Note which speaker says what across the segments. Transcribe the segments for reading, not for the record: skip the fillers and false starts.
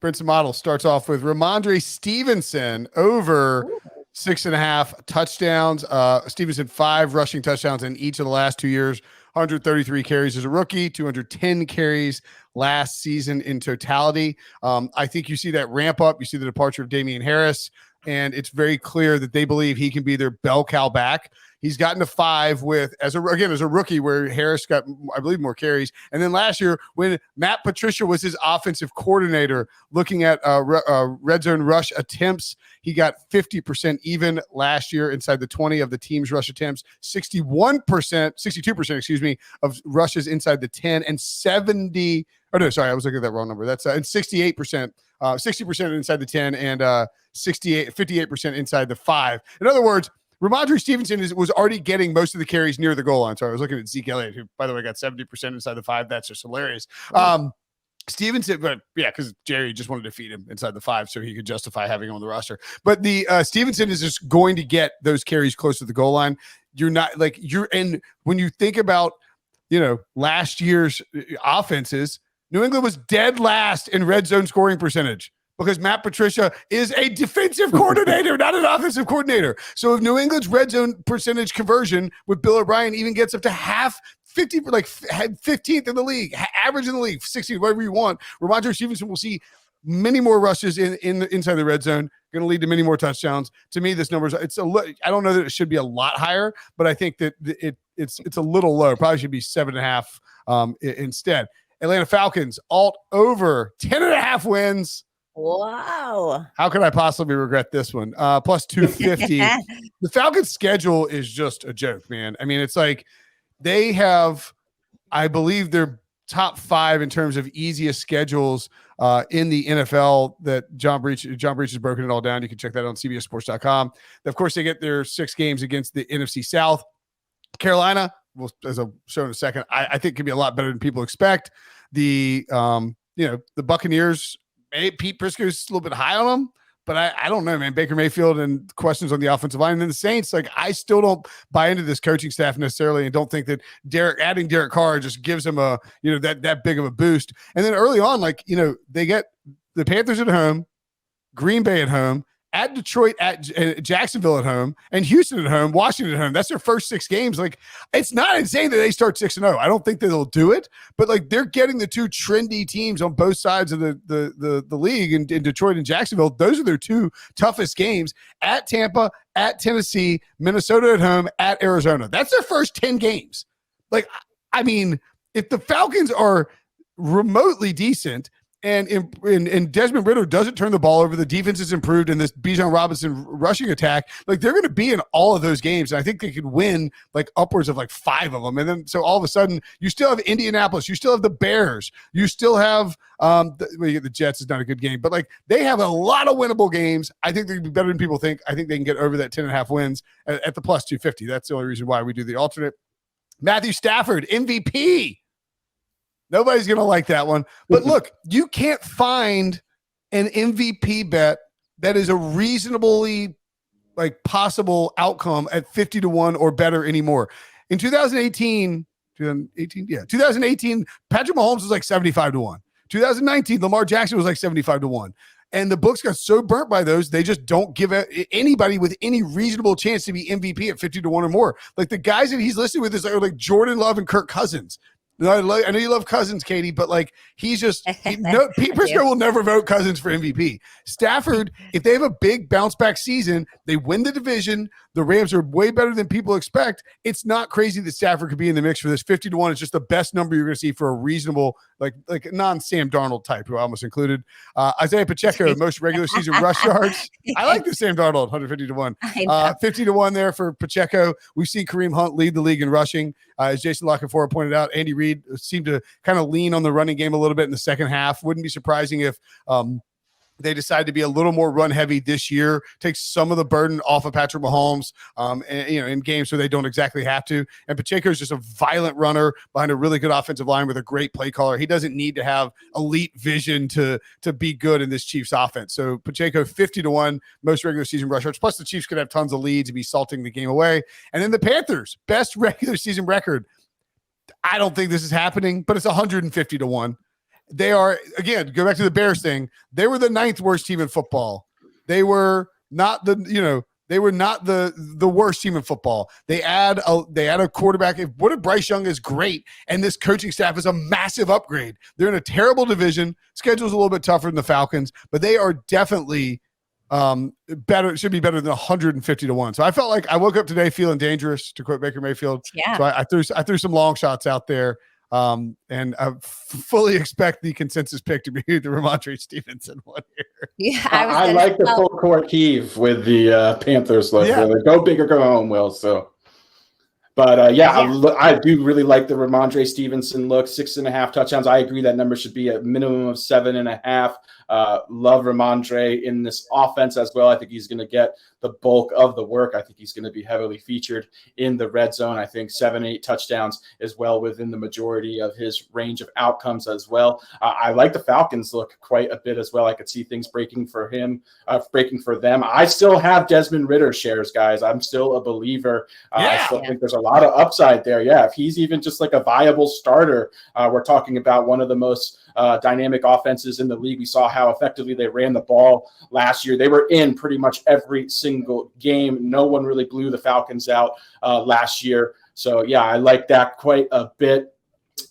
Speaker 1: Brinson model starts off with Ramondre Stevenson over 6.5 touchdowns. Stevenson 5 rushing touchdowns in each of the last 2 years. 133 carries as a rookie, 210 carries last season in totality. I think you see that ramp up. You see the departure of Damian Harris, and it's very clear that they believe he can be their bell cow back. He's gotten to 5 with as a rookie, where Harris got, I believe, more carries. And then last year, when Matt Patricia was his offensive coordinator, looking at red zone rush attempts, he got 50% even last year inside the 20 of the team's rush attempts, 62%, of rushes inside the 10, and 70. Oh no, sorry, I was looking at that wrong number. That's and 68%, 60% inside the 10, and 58% inside the 5. In other words, Ramondre Stevenson was already getting most of the carries near the goal line. So I was looking at Zeke Elliott, who, by the way, got 70% inside the 5. That's just hilarious. Stevenson, but yeah, because Jerry just wanted to feed him inside the 5 so he could justify having him on the roster. But the Stevenson is just going to get those carries close to the goal line. And when you think about, last year's offenses, New England was dead last in red zone scoring percentage, because Matt Patricia is a defensive coordinator, not an offensive coordinator. So if New England's red zone percentage conversion with Bill O'Brien even gets up to 50, like 15th in the league, average in the league, 16, whatever you want, Ramondre Stevenson will see many more rushes inside the red zone, going to lead to many more touchdowns. To me, this number is, I don't know that it should be a lot higher, but I think that it's a little low. Probably should be 7.5 instead. Atlanta Falcons, alt over 10.5 wins.
Speaker 2: Wow.
Speaker 1: How could I possibly regret this one? Plus 250. The Falcons' schedule is just a joke, man. I mean, it's like they have, I believe, their top 5 in terms of easiest schedules in the NFL that John Breach has broken it all down. You can check that on CBSSports.com. Of course, they get their 6 games against the NFC South. Carolina, well, as I'll show in a second, I think can be a lot better than people expect. The Buccaneers, Pete Prisco's a little bit high on them, but I don't know, man. Baker Mayfield and questions on the offensive line. And then the Saints, I still don't buy into this coaching staff necessarily, and don't think that adding Derek Carr just gives them that big of a boost. And then early on, they get the Panthers at home, Green Bay at home, at Detroit, at Jacksonville at home, and Houston at home, Washington at home. That's their first 6 games. It's not insane that they start 6-0. I don't think that they'll do it, but they're getting the 2 trendy teams on both sides of the league in Detroit and Jacksonville. Those are their 2 toughest games: at Tampa, at Tennessee, Minnesota at home, at Arizona. That's their first 10 games. If the Falcons are remotely decent, and Desmond Ridder doesn't turn the ball over, the defense is improved, and this Bijan Robinson rushing attack, they're going to be in all of those games. And I think they could win upwards of 5 of them. And then, so all of a sudden, you still have Indianapolis, you still have the Bears, you still have the Jets is not a good game, but they have a lot of winnable games. I think they'd be better than people think. I think they can get over that 10.5 wins at the plus 250. That's the only reason why we do the alternate. Matthew Stafford, MVP. Nobody's going to like that one. But look, you can't find an MVP bet that is a reasonably possible outcome at 50-1 or better anymore. In 2018, Patrick Mahomes was 75-1. 2019, Lamar Jackson was 75-1. And the books got so burnt by those, they just don't give anybody with any reasonable chance to be MVP at 50-1 or more. The guys that he's listed with are Jordan Love and Kirk Cousins. I know you love Cousins, Katie, but he's just Pete Prisco will never vote Cousins for MVP. Stafford, if they have a big bounce back season, they win the division. The Rams are way better than people expect. It's not crazy that Stafford could be in the mix for this. 50-1 is just the best number you're going to see for a reasonable, non-Sam Darnold type, who I almost included. Isaiah Pacheco, most regular season rush yards. I like the Sam Darnold, 150-1. 50-1 there for Pacheco. We've seen Kareem Hunt lead the league in rushing. As Jason Lockenfora pointed out, Andy Reid seemed to kind of lean on the running game a little bit in the second half. Wouldn't be surprising if they decide to be a little more run heavy this year, take some of the burden off of Patrick Mahomes, in games where they don't exactly have to. And Pacheco is just a violent runner behind a really good offensive line with a great play caller. He doesn't need to have elite vision to be good in this Chiefs offense. So Pacheco 50-1, most regular season rush yards. Plus the Chiefs could have tons of leads and be salting the game away. And then the Panthers, best regular season record. I don't think this is happening, but it's 150-1. They are, again, go back to the Bears thing. They were the 9th worst team in football. They were not the worst team in football. They add a quarterback. What if Bryce Young is great and this coaching staff is a massive upgrade? They're in a terrible division. Schedule's a little bit tougher than the Falcons, but they are definitely better. Should be better than 150-1. So I felt like I woke up today feeling dangerous, to quote Baker Mayfield.
Speaker 2: Yeah.
Speaker 1: So I threw some long shots out there. And I fully expect the consensus pick to be the Ramondre Stevenson one here.
Speaker 2: Yeah,
Speaker 3: I like the full court heave with the Panthers look.
Speaker 1: Yeah.
Speaker 3: Go big or go home, Will. So, but I do really like the Ramondre Stevenson look. 6.5 touchdowns. I agree that number should be a minimum of 7.5. Love Ramondre in this offense as well. I think he's going to get the bulk of the work. I think he's going to be heavily featured in the red zone. I think 7-8 touchdowns is well within the majority of his range of outcomes as well. I like the Falcons look quite a bit as well. I could see things breaking for them. I still have Desmond Ridder shares, guys. I'm still a believer. I still think there's a lot of upside there. Yeah, if he's even just like a viable starter, we're talking about one of the most dynamic offenses in the league. We saw how effectively they ran the ball last year. They were in pretty much every single game. No one really blew the Falcons out last year. So, yeah, I like that quite a bit.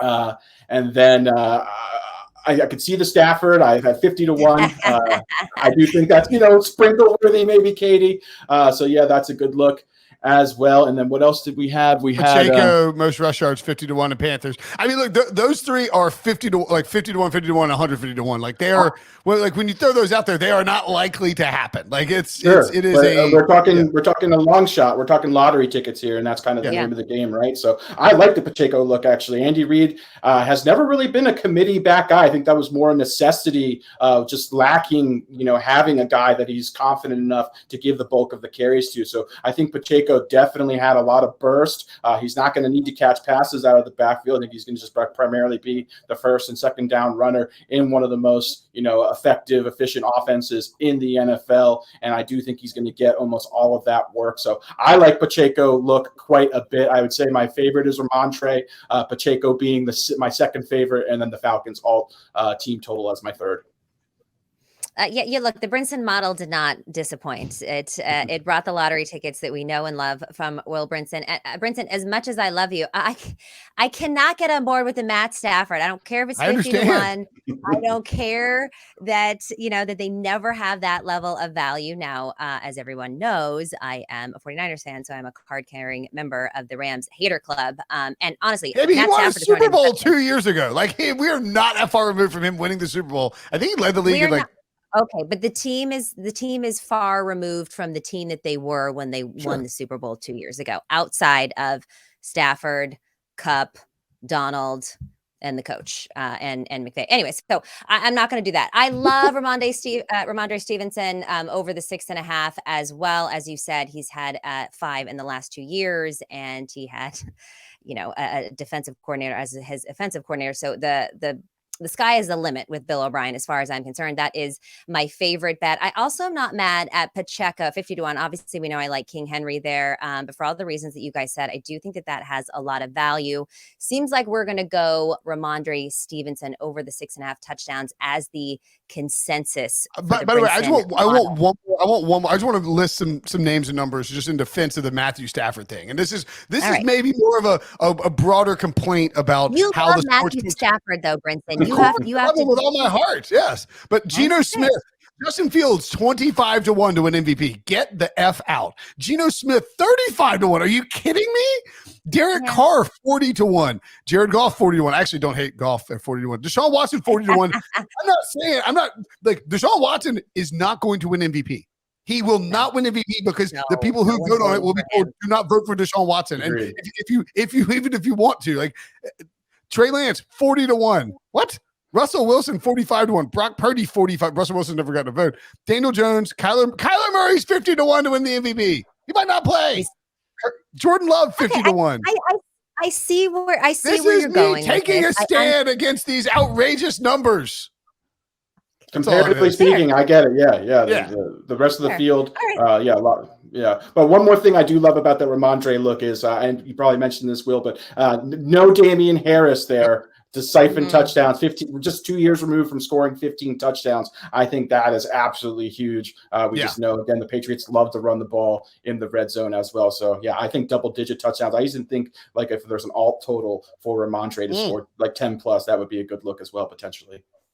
Speaker 3: And then I could see the Stafford. I had 50-1. I do think that's, sprinkle worthy maybe, Katie. So, yeah, that's a good look as well. And then what else did we have? We had
Speaker 1: Pacheco, most rush yards, 50-1, and Panthers. I mean, look, those three are 50-1, 50-1, 150-1. Like they are, like when you throw those out there, they are not likely to happen. Like it is
Speaker 3: we're talking a long shot. We're talking lottery tickets here, and that's kind of the name of the game, right? So I like the Pacheco look actually. Andy Reid has never really been a committee back guy. I think that was more a necessity of just lacking, having a guy that he's confident enough to give the bulk of the carries to. So I think Pacheco definitely had a lot of burst. He's not going to need to catch passes out of the backfield. I think he's going to just primarily be the first and second down runner in one of the most, effective, efficient offenses in the NFL. And I do think he's going to get almost all of that work. So I like Pacheco look quite a bit. I would say my favorite is Ramondre, Pacheco being my second favorite, and then the Falcons all team total as my third.
Speaker 2: Look, the Brinson model did not disappoint. It brought the lottery tickets that we know and love from Will Brinson. Brinson, as much as I love you, I cannot get on board with the Matt Stafford. I don't care if it's 50-1. I don't care that, that they never have that level of value. Now, as everyone knows, I am a 49ers fan, so I'm a card-carrying member of the Rams hater club. And honestly,
Speaker 1: he won a Super Bowl 2 years ago. Like, we are not that far removed from him winning the Super Bowl. I think he led the league in
Speaker 2: Okay, but the team is far removed from the team that they were when they won the Super Bowl 2 years ago, outside of Stafford, Kupp, Donald, and the coach and McVay. Anyways, so I'm not going to do that. I love Ramondre Stevenson over the 6.5 as well. As you said, he's had 5 in the last 2 years, and he had, a defensive coordinator as his offensive coordinator. So the sky is the limit with Bill O'Brien, as far as I'm concerned. That is my favorite bet. I also am not mad at Pacheco, 50-1. Obviously, we know I like King Henry there. But for all the reasons that you guys said, I do think that has a lot of value. Seems like we're going to go Ramondre Stevenson over the 6.5 touchdowns as the consensus.
Speaker 1: By the way, I want one more. I just want to list some names and numbers just in defense of the Matthew Stafford thing. And this is maybe more of a broader complaint about how the
Speaker 2: Matthew Stafford, though, Brinson. You have to
Speaker 1: with all my heart, yes. But Geno Smith, Justin Fields, 25-1 to win MVP. Get the F out. Geno Smith, 35-1. Are you kidding me? Derek Carr, 40-1. Jared Goff, 40-1. I actually don't hate Goff at 40-1. Deshaun Watson, 40-1. I'm not Deshaun Watson is not going to win MVP. He will not win MVP because the people who vote on it will be told, do not vote for Deshaun Watson.
Speaker 3: Agreed.
Speaker 1: And if you want to, like Trey Lance, 40-1. What? Russell Wilson, 45-1. Brock Purdy, 45. Russell Wilson never got a vote. Daniel Jones, Kyler Murray's 50-1 to win the MVP. He might not play. Jordan Love, 50-1.
Speaker 2: I see where you're going.
Speaker 1: This is me taking a stand against these outrageous numbers.
Speaker 3: Comparatively speaking, I get it. Yeah. The rest of the field, a lot. Yeah. But one more thing I do love about the Ramondre look is, and you probably mentioned this, Will, but no Damian Harris there to siphon
Speaker 2: Mhm.
Speaker 3: touchdowns. 15, just 2 years removed from scoring 15 touchdowns. I think that is absolutely huge. We
Speaker 1: Yeah.
Speaker 3: just know, again, the Patriots love to run the ball in the red zone as well. So yeah, I think double-digit touchdowns. I even think like if there's an alt total for Ramondre to score like 10 plus, that would be a good look as well potentially.